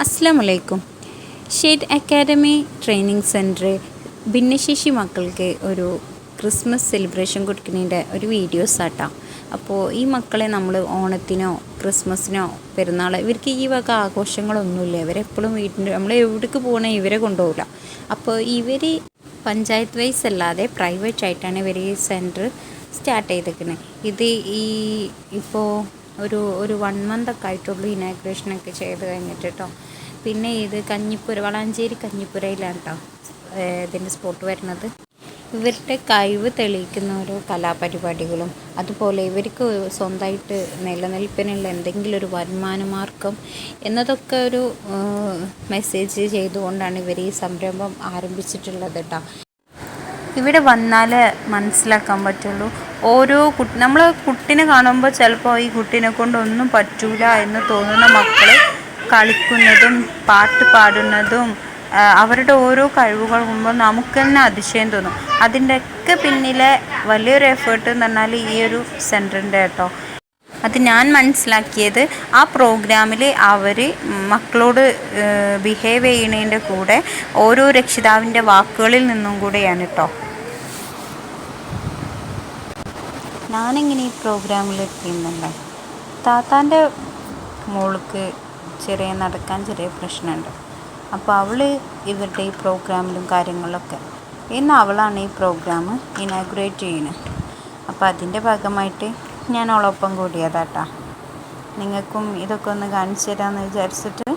അസ്സലാമലൈക്കും. Shade academy training centre ഭിന്നശേഷി മക്കൾക്ക് ഒരു ക്രിസ്മസ് സെലിബ്രേഷൻ കൊടുക്കുന്നതിൻ്റെ ഒരു വീഡിയോസ് ആട്ടാം. അപ്പോൾ ഈ മക്കളെ നമ്മൾ ഓണത്തിനോ ക്രിസ്മസിനോ പെരുന്നാൾ ഇവർക്ക് ഈ വക ആഘോഷങ്ങളൊന്നുമില്ല. ഇവരെപ്പോഴും വീട്ടിൻ്റെ നമ്മൾ എവിടേക്ക് പോകണേ ഇവരെ കൊണ്ടുപോകില്ല. അപ്പോൾ ഇവർ പഞ്ചായത്ത് വൈസ് അല്ലാതെ പ്രൈവറ്റ് ആയിട്ടാണ് ഇവർ ഈ സെൻറ്റർ സ്റ്റാർട്ട് ചെയ്തിരിക്കുന്നത്. ഇത് ഇപ്പോൾ ഒരു 1 മന്തൊക്കെ ആയിട്ടുള്ളൂ ഇനാഗ്രേഷനൊക്കെ ചെയ്ത് കഴിഞ്ഞിട്ട് കേട്ടോ. പിന്നെ ഇത് വളാഞ്ചേരി കഞ്ഞിപ്പുരയിലാണ് കേട്ടോ ഇതിൻ്റെ സ്പോട്ട് വരുന്നത്. ഇവരുടെ കഴിവ് തെളിയിക്കുന്ന ഓരോ കലാപരിപാടികളും അതുപോലെ ഇവർക്ക് സ്വന്തമായിട്ട് നിലനിൽപ്പിനുള്ള എന്തെങ്കിലും ഒരു വരുമാനമാർഗം എന്നതൊക്കെ ഒരു മെസ്സേജ് ചെയ്തുകൊണ്ടാണ് ഇവർ ഈ സംരംഭം ആരംഭിച്ചിട്ടുള്ളത് കേട്ടോ. ഇവിടെ വന്നാൽ മനസ്സിലാക്കാൻ പറ്റുള്ളൂ നമ്മൾ കുട്ടീനെ കാണുമ്പോൾ ചിലപ്പോൾ ഈ കുട്ടീനെ കൊണ്ടൊന്നും പറ്റൂല എന്ന് തോന്നുന്ന മക്കൾ കളിക്കുന്നതും പാട്ട് പാടുന്നതും അവരുടെ ഓരോ കഴിവുകൾ മുമ്പ് നമുക്ക് തന്നെ അതിശയം തോന്നും. അതിൻ്റെയൊക്കെ പിന്നിലെ വലിയൊരു എഫേർട്ട് എന്ന് പറഞ്ഞാൽ ഈ ഒരു സെൻറ്ററിൻ്റെ കേട്ടോ. അത് ഞാൻ മനസ്സിലാക്കിയത് ആ പ്രോഗ്രാമിൽ അവർ മക്കളോട് ബിഹേവ് ചെയ്യുന്നതിൻ്റെ കൂടെ ഓരോ രക്ഷിതാവിൻ്റെ വാക്കുകളിൽ നിന്നും കൂടെയാണ് കേട്ടോ. ഞാനിങ്ങനെ ഈ പ്രോഗ്രാമിൽ എത്തിയെന്നുണ്ടോ, താത്താൻ്റെ മോൾക്ക് നടക്കാൻ ചെറിയ പ്രശ്നമുണ്ട്. അപ്പോൾ അവൾ ഇവരുടെ ഈ പ്രോഗ്രാമിലും കാര്യങ്ങളിലൊക്കെ ഇന്ന് അവളാണ് ഈ പ്രോഗ്രാം ഇനാഗുറേറ്റ് ചെയ്യുന്നത്. അപ്പോൾ അതിൻ്റെ ഭാഗമായിട്ട് ഞാൻ അവളൊപ്പം കൂടിയതാട്ടാ. നിങ്ങൾക്കും ഇതൊക്കെ ഒന്ന് കാണിച്ചു തരാമെന്ന് വിചാരിച്ചിട്ട്.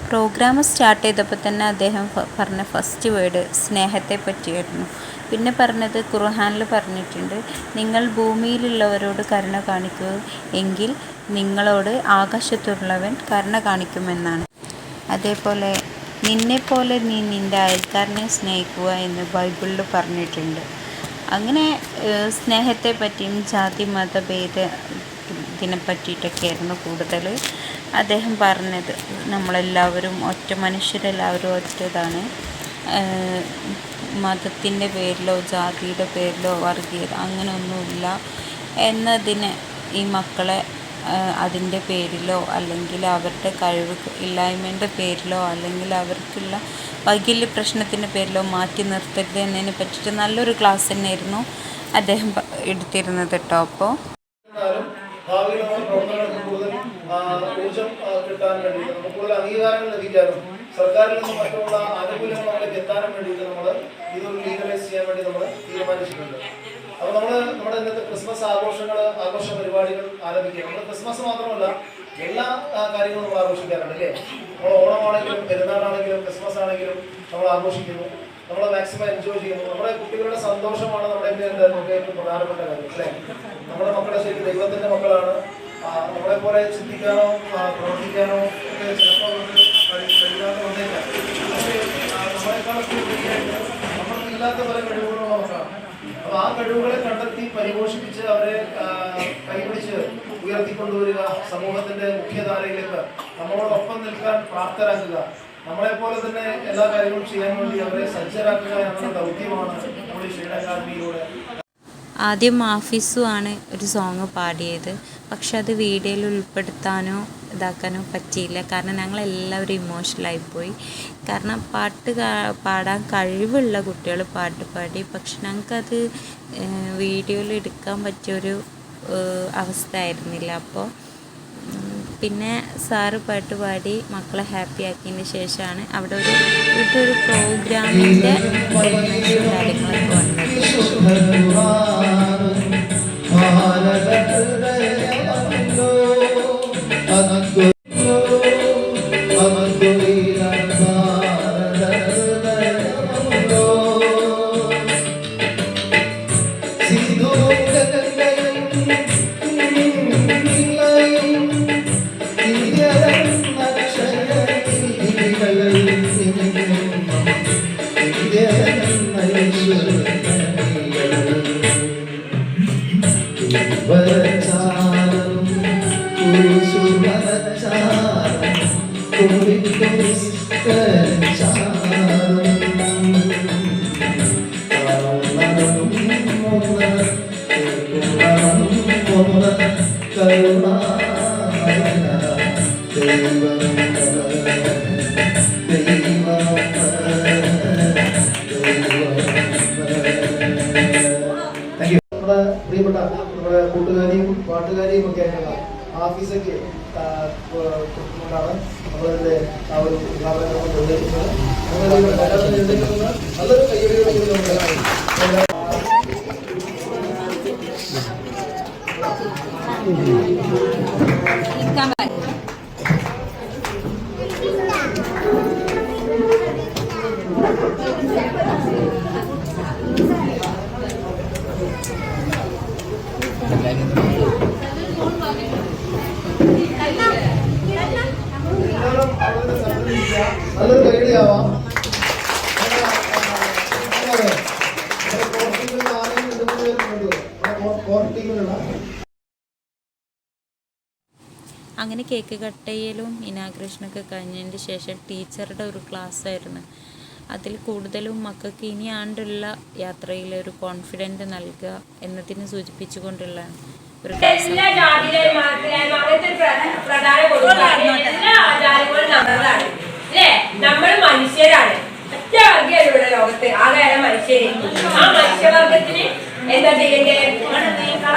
പ്രോഗ്രാം സ്റ്റാർട്ട് ചെയ്തപ്പോൾ തന്നെ അദ്ദേഹം പറഞ്ഞ ഫസ്റ്റ് വേർഡ് സ്നേഹത്തെ പറ്റിയായിരുന്നു. പിന്നെ പറഞ്ഞത് ഖുർആനിൽ പറഞ്ഞിട്ടുണ്ട്, നിങ്ങൾ ഭൂമിയിലുള്ളവരോട് കരുണ കാണിക്കൂ എങ്കിൽ നിങ്ങളോട് ആകാശത്തുള്ളവൻ കരുണ കാണിക്കുമെന്നാണ്. അതേപോലെ നിന്നെപ്പോലെ നീ നിൻ്റെ അയൽക്കാരനെ സ്നേഹിക്കുക എന്ന് ബൈബിളിൽ പറഞ്ഞിട്ടുണ്ട്. അങ്ങനെ സ്നേഹത്തെ പറ്റിയും ജാതി മതഭേദത്തിനെ പറ്റിയിട്ടൊക്കെയായിരുന്നു കൂടുതൽ അദ്ദേഹം പറഞ്ഞത്. നമ്മളെല്ലാവരും മനുഷ്യരെല്ലാവരും ഒറ്റതാണ്. മതത്തിൻ്റെ പേരിലോ ജാതിയുടെ പേരിലോ വർഗീയത അങ്ങനെയൊന്നുമില്ല എന്നതിന് ഈ മക്കളെ അതിൻ്റെ പേരിലോ അല്ലെങ്കിൽ അവരുടെ കഴിവ് ഇല്ലായ്മേൻ്റെ പേരിലോ അല്ലെങ്കിൽ അവർക്കുള്ള വൈകല്യ പ്രശ്നത്തിൻ്റെ പേരിലോ മാറ്റി നിർത്തരുത് എന്നതിനെ പറ്റിയിട്ട് നല്ലൊരു ക്ലാസ് തന്നെയായിരുന്നു അദ്ദേഹം എടുത്തിരുന്നത് കേട്ടോ. അപ്പോൾ സർക്കാരിൽ നിന്നും മറ്റുള്ള ആനുകൂല്യങ്ങളിലേക്ക് എത്താനും വേണ്ടിയിട്ട് നമ്മൾ ഇതൊരു ലീഗലൈസ് ചെയ്യാൻ വേണ്ടി നമ്മൾ തീരുമാനിച്ചിട്ടുണ്ട്. അപ്പോൾ നമ്മുടെ ഇന്നത്തെ ക്രിസ്മസ് ആഘോഷ പരിപാടികൾ ആരംഭിക്കുക. നമ്മൾ ക്രിസ്മസ് മാത്രമല്ല എല്ലാ കാര്യങ്ങളും നമ്മൾ ആഘോഷിക്കാറുണ്ട് അല്ലേ. നമ്മൾ ഓണമാണെങ്കിലും പെരുന്നാളാണെങ്കിലും ക്രിസ്മസ് ആണെങ്കിലും നമ്മൾ ആഘോഷിക്കുന്നു. നമ്മൾ മാക്സിമം എൻജോയ് ചെയ്യുന്നു. നമ്മുടെ കുട്ടികളുടെ സന്തോഷമാണ് നമ്മുടെ ഏറ്റവും പ്രധാനപ്പെട്ട കാര്യം അല്ലേ. നമ്മുടെ മക്കളെ ശരിക്കും ദൈവത്തിൻ്റെ മക്കളാണ്. നമ്മളെ പോലെ ചിന്തിക്കാനോ പ്രവർത്തിക്കാനോ ഒക്കെ ചിലപ്പോൾ കഴിയാതെ വന്നേക്കാം. പക്ഷേ നമ്മളെക്കാളൊക്കെ നമ്മൾക്ക് ഇല്ലാത്ത പല കഴിവുകളും നോക്കാം. അപ്പോൾ ആ കഴിവുകളെ കണ്ടെത്തി പരിപോഷിപ്പിച്ച് അവരെ കൈപിടിച്ച് ഉയർത്തിക്കൊണ്ടുവരിക, സമൂഹത്തിന്റെ മുഖ്യധാരയിലേക്ക് നമ്മളോടൊപ്പം നിൽക്കാൻ പ്രാപ്തരാക്കുക, നമ്മളെപ്പോലെ തന്നെ എല്ലാ കാര്യങ്ങളും ചെയ്യാൻ വേണ്ടി അവരെ സജ്ജരാക്കുക എന്ന ദൗത്യമാണ് നമ്മുടെ ഷെയ്ഡ് അക്കാദമിയിലൂടെ. ആദ്യം മാഫിസുമാണ് ഒരു സോങ് പാടിയത്. പക്ഷെ അത് വീഡിയോയിൽ ഉൾപ്പെടുത്താനോ ഇതാക്കാനോ പറ്റിയില്ല. കാരണം ഞങ്ങളെല്ലാവരും ഇമോഷണലായിപ്പോയി. കാരണം പാടാൻ കഴിവുള്ള കുട്ടികൾ പാട്ട് പാടി, പക്ഷെ ഞങ്ങൾക്കത് വീഡിയോയിൽ എടുക്കാൻ പറ്റിയൊരു അവസ്ഥ ആയിരുന്നില്ല. അപ്പോൾ പിന്നെ സാറ് പാട്ട് പാടി മക്കളെ ഹാപ്പി ആക്കിയതിന് ശേഷമാണ് അവിടെ ഇതൊരു പ്രോഗ്രാമിൻ്റെ കാര്യങ്ങളൊക്കെ വന്നത്. ഹാഫീസൊക്കെ കൊടുത്തുകൊണ്ടാണ് നമ്മളിതിൻ്റെ ആ ഒരു ഉദ്ഘാടനം നിർവഹിക്കുന്നത്. നല്ലൊരു കൈയടിയോടുകൂടി നമ്മൾ നല്ലൊരു കൈയടിയാവാം. അങ്ങനെ കേക്ക് കട്ട് ചെയ്യലും ഇനാഗ്രേഷനൊക്കെ കഴിഞ്ഞതിന് ശേഷം ടീച്ചറുടെ ഒരു ക്ലാസ് ആയിരുന്നു. അതിൽ കൂടുതലും മക്കൾക്ക് ഇനി ആണ്ടുള്ള യാത്രയിൽ ഒരു കോൺഫിഡൻറ്റ് നൽകുക എന്നതിന് സൂചിപ്പിച്ചുകൊണ്ടുള്ള ഒരു ക്ലാസ്. നമ്മൾ മനുഷ്യരാണ്, ഒറ്റ വർഗ്ഗമാണ് ഇവിടെ ലോകത്ത്, ആകെ മനുഷ്യര്. ആ മനുഷ്യവർഗത്തിന് എന്താ ചെയ്യണ്ടേ?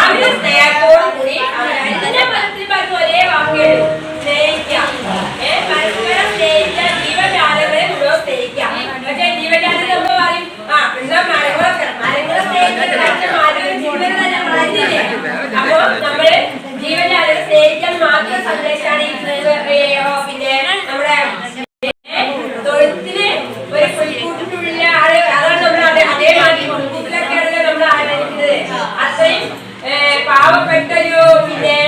അവര് സ്നേഹത്തോടു കൂടി എല്ലാ മതത്തിൽ പറഞ്ഞ ഒരേ വാക്കുകൾ സ്നേഹിക്കാം. പരസ്പരം സ്നേഹിക്കാം, ജീവജാലങ്ങളെ മുഴുവൻ സ്നേഹിക്കാം. പക്ഷേ ജീവജാലങ്ങൾ നമ്മൾ പറയും എന്നാ മരങ്ങളെ സ്നേഹിക്കാൻ ജീവൻ തന്നെ മാറ്റില്ലേ. അപ്പോ നമ്മള് ജീവജാലങ്ങളെ സ്നേഹിക്കാൻ മാത്രം സന്ദേശമാണ് ഈ പിന്നെ നമ്മുടെ തൊഴുത്തിന് ഒരു പുൽക്കൂട്ടിനുള്ള ആള്, അതാണ് നമ്മൾ അതേമാതിരി പുൽക്കൂട്ടിലൊക്കെയാണല്ലോ നമ്മൾ ആരാധിക്കുന്നത്. അത്രയും പാവപ്പെട്ട ഒരു പിന്നെ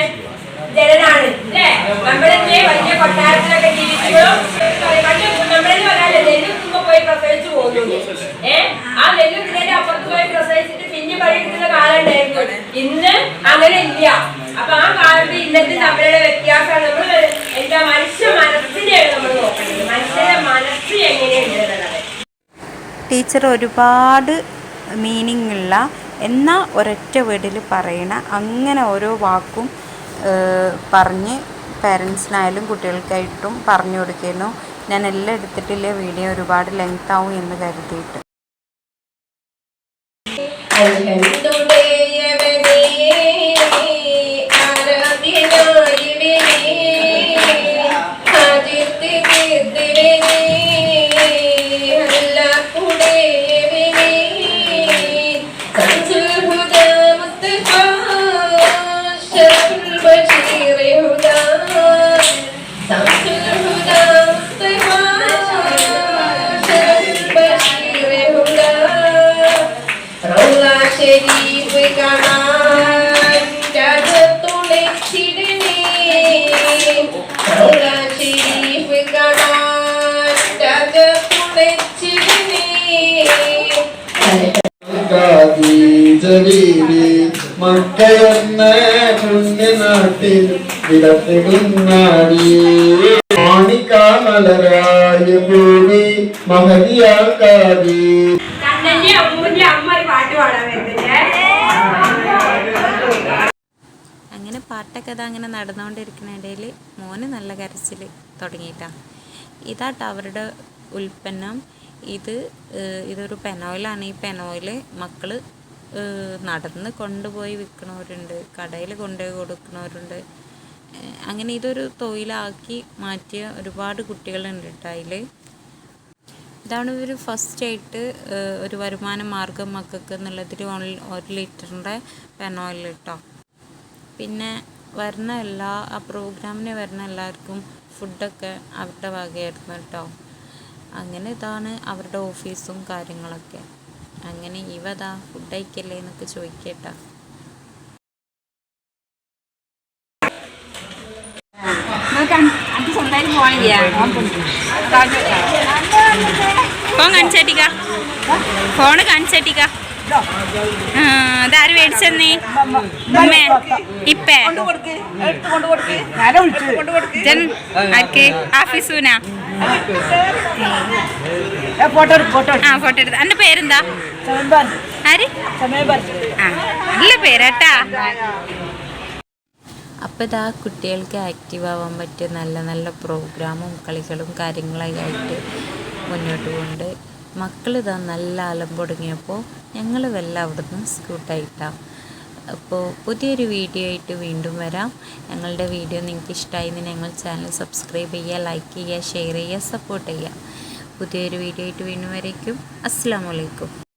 ജനനാണ് അല്ലേ. നമ്മളെന്നെ വലിയ കൊട്ടാരത്തിലൊക്കെ ജീവിക്കുമ്പോഴും നമ്മളെന്ന് പറയാല്ലേ നെല്ലുത്തുമ്പോ പോയി പ്രസവിച്ചു പോകുന്നു. ആ നെല്ലുത്തിനെ അപ്പുറത്ത് പോയി പ്രസവിച്ചിട്ട് പിന്നെ പണിയെടുക്കുന്ന കാലം ഉണ്ടായിരുന്നു. ഇന്ന് അങ്ങനെ ഇല്ല. അപ്പൊ ആ കാലത്ത് ഇന്നത്തെ തമ്മിലുള്ള വ്യത്യാസമാണ്. നമ്മൾ എന്താ മനുഷ്യ മനസ്സിനെയാണ് നമ്മൾ നോക്കേണ്ടത്. മനുഷ്യന്റെ മനസ്സ് എങ്ങനെയുണ്ട് എന്നുള്ളത്. ടീച്ചർ ഒരുപാട് മീനിങ് ഉള്ള എന്നാൽ ഒരൊറ്റ വേർഡിൽ പറയണ അങ്ങനെ ഓരോ വാക്കും പറഞ്ഞ് പാരൻസിനായാലും കുട്ടികൾക്കായിട്ടും പറഞ്ഞു കൊടുക്കുന്നു. ഞാൻ എല്ലാം എടുത്തിട്ടില്ല, വീഡിയോ ഒരുപാട് ലെങ്ത് ആവും എന്ന് കരുതിയിട്ട്. മക്കയെന്ന പുണ്യനാട്ടിൽ വിടത്തിടുന്നാടി മാണിക്കാമലരായ ഭൂമി മഹതിയാക്കാതി. അങ്ങനെ പാട്ടൊക്കെ അത് അങ്ങനെ നടന്നുകൊണ്ടിരിക്കുന്ന ഇടയിൽ മോന് നല്ല കരച്ചിൽ തുടങ്ങിയിട്ടാ. ഇതാട്ടോ അവരുടെ ഉൽപ്പന്നം. ഇതൊരു പെനോയിലാണ്. ഈ പെനോയിൽ മക്കൾ നടന്ന് കൊണ്ടുപോയി വിൽക്കുന്നവരുണ്ട്, കടയിൽ കൊണ്ടുപോയി കൊടുക്കുന്നവരുണ്ട്. അങ്ങനെ ഇതൊരു തൊഴിലാക്കി മാറ്റിയ ഒരുപാട് കുട്ടികളുണ്ട് കേട്ടോ അതിൽ. ഇതാണ് ഇവർ ഫസ്റ്റായിട്ട് ഒരു വരുമാന മാർഗം മക്കൾക്ക് എന്നുള്ളതിൽ 1 ലിറ്ററിൻ്റെ പെനോയിൽ കേട്ടോ. പിന്നെ വരുന്ന ആ പ്രോഗ്രാമിന് വരുന്ന എല്ലാവർക്കും ഫുഡൊക്കെ അവരുടെ വകയായിരുന്നു കേട്ടോ. അങ്ങനെ ഇതാണ് അവരുടെ ഓഫീസും കാര്യങ്ങളൊക്കെ. അങ്ങനെ ഇവതാ ഫുഡ് കഴിക്കല്ലേ എന്നൊക്കെ ചോദിക്കേട്ടാ. ഫോണ് കാണിച്ചേട്ടിക്ക. ഇതാര് മേടിച്ചെന്നേ? ഇപ്പേ ആർക്ക്? ആഫീസൂനാ? ഫോട്ടോ എടുത്ത്. എന്റെ പേരെന്താ? ആര്? നല്ല പേരാട്ടാ. അപ്പോൾ ഇതാ കുട്ടികൾക്ക് ആക്റ്റീവ് ആവാൻ പറ്റിയ നല്ല നല്ല പ്രോഗ്രാമും കളികളും കാര്യങ്ങളായിട്ട് മുന്നോട്ട് പോകുന്നുണ്ട്. മക്കളിതാ നല്ല അലമ്പ് തുടങ്ങിയപ്പോൾ ഞങ്ങൾ വെല്ല അവിടുന്ന് സ്കൂട്ടായിട്ടാണ്. അപ്പോൾ പുതിയൊരു വീഡിയോ ആയിട്ട് വീണ്ടും വരാം. ഞങ്ങളുടെ വീഡിയോ നിങ്ങൾക്ക് ഇഷ്ടമായെന്ന് ഞങ്ങൾ ചാനൽ സബ്സ്ക്രൈബ് ചെയ്യുക, ലൈക്ക് ചെയ്യുക, ഷെയർ ചെയ്യുക, സപ്പോർട്ട് ചെയ്യുക. പുതിയൊരു വീഡിയോ ആയിട്ട് വീണ്ടും വരേക്കും. അസ്സലാമു അലൈക്കും.